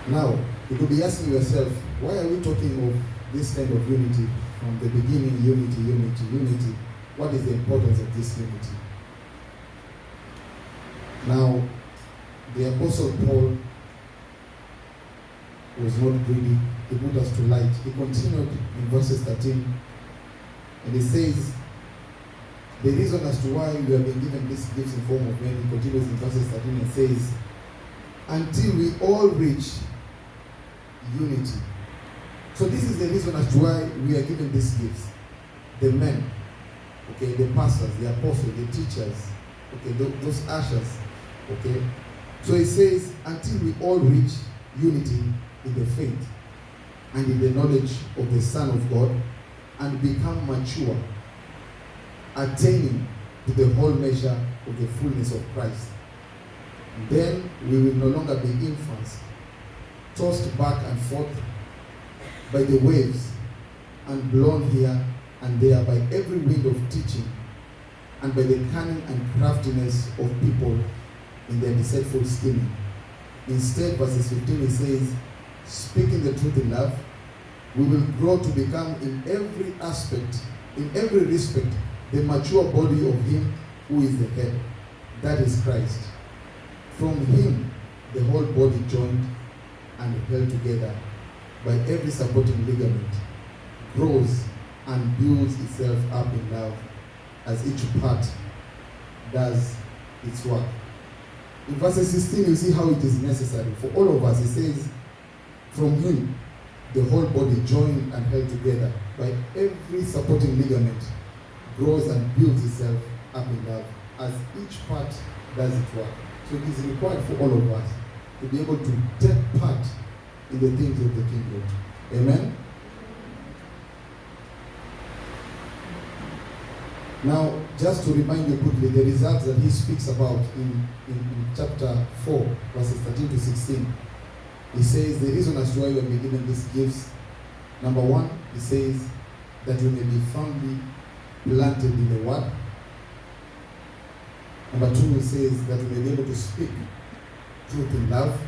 Now, you could be asking yourself, why are we talking of this kind of unity from the beginning? Unity. What is the importance of this unity? Now, the Apostle Paul was not greedy. He put us to light. He continued in verses 13, and he says, the reason as to why we have been given these gifts in form of men, he continues in verses 13 and says, until we all reach unity. So this is the reason as to why we are given these gifts. The men, okay, the pastors, the apostles, the teachers, okay, those ushers, okay. So it says, until we all reach unity in the faith and in the knowledge of the Son of God and become mature, attaining to the whole measure of the fullness of Christ. Then we will no longer be infants, tossed back and forth by the waves and blown here and there by every wind of teaching and by the cunning and craftiness of people in their deceitful scheming. Instead, verses 15, it says, speaking the truth in love, we will grow to become in every aspect, in every respect, the mature body of him who is the head, that is Christ. From him, the whole body joined and held together by every supporting ligament, grows and builds itself up in love as each part does its work. In verse 16, you see how it is necessary for all of us. It says, from him, the whole body joined and held together by every supporting ligament, grows and builds itself up in love as each part does its work. So it is required for all of us to be able to take part in the things of the kingdom. Amen? Now, just to remind you quickly, the results that he speaks about in chapter 4, verses 13 to 16. He says the reason as to why we have been given these gifts, number one, he says that we may be firmly planted in the word. Number two, he says that we may be able to speak truth in love.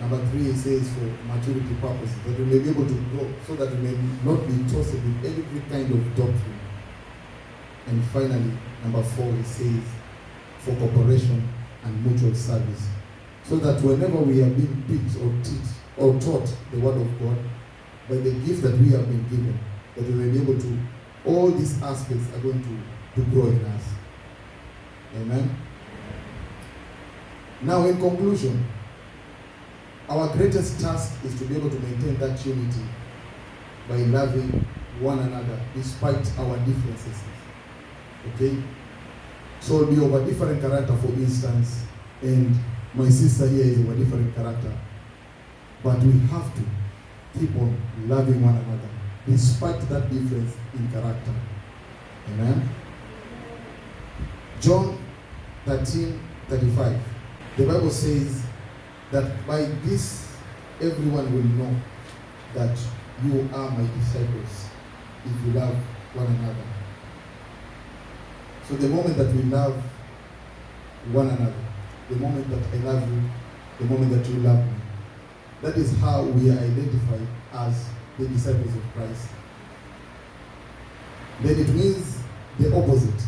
Number three, he says for maturity purposes, that we may be able to grow so that we may not be tossed with every kind of doctrine. And finally, number four, he says for cooperation and mutual service, so that whenever we are being taught the word of God, by the gift that we have been given, that we may be able to, all these aspects are going to grow in us. Amen. Now, in conclusion, our greatest task is to be able to maintain that unity by loving one another despite our differences. Okay? So we'll be of a different character, for instance, and my sister here is of a different character. But we have to keep on loving one another despite that difference in character. Amen? John 13:35. The Bible says that by this everyone will know that you are my disciples if you love one another. So the moment that we love one another, the moment that I love you, the moment that you love me, that is how we are identified as the disciples of Christ. Then it means the opposite.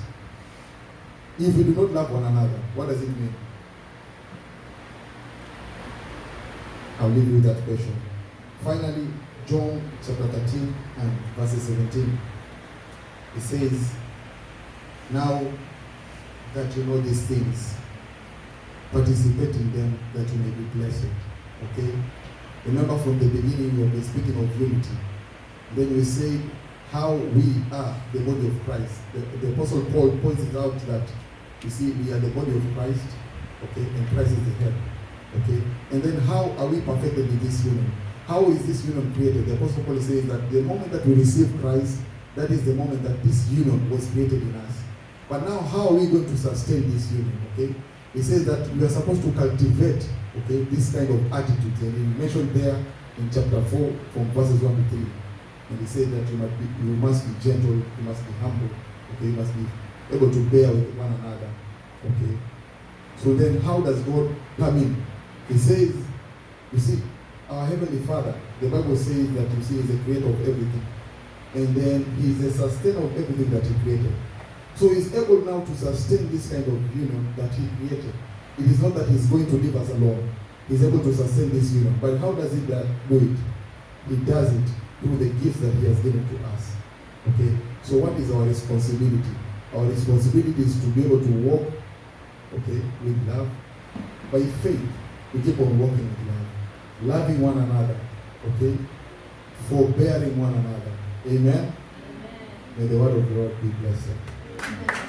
If we do not love one another, what does it mean? I'll leave you with that question. Finally, John chapter 13 and verses 17. It says, now that you know these things, participate in them that you may be blessed. Okay? Remember from the beginning we have been speaking of unity. Then we say how we are the body of Christ. The Apostle Paul points it out that, you see, we are the body of Christ, okay, and Christ is the head. Okay? And then how are we perfected in this union? How is this union created? The Apostle Paul says that the moment that we receive Christ, that is the moment that this union was created in us. But now how are we going to sustain this union? Okay? He says that we are supposed to cultivate, okay, this kind of attitude. And he mentioned there in chapter 4 from verses 1 to 3. And he said that you must be gentle, you must be humble, okay, you must be able to bear with one another. Okay. So then how does God come in? He says You see, our Heavenly Father, the Bible says that, you see, is the creator of everything. And then He is the sustainer of everything that He created. So He's able now to sustain this kind of union that He created. It is not that He's going to leave us alone. He's able to sustain this union. But how does He do it? He does it through the gifts that He has given to us. Okay? So what is our responsibility? Our responsibility is to be able to walk, okay, with love. By faith, we keep on walking with love. Loving one another, okay? Forbearing one another. Amen? Amen. May the word of the Lord be blessed. Amen.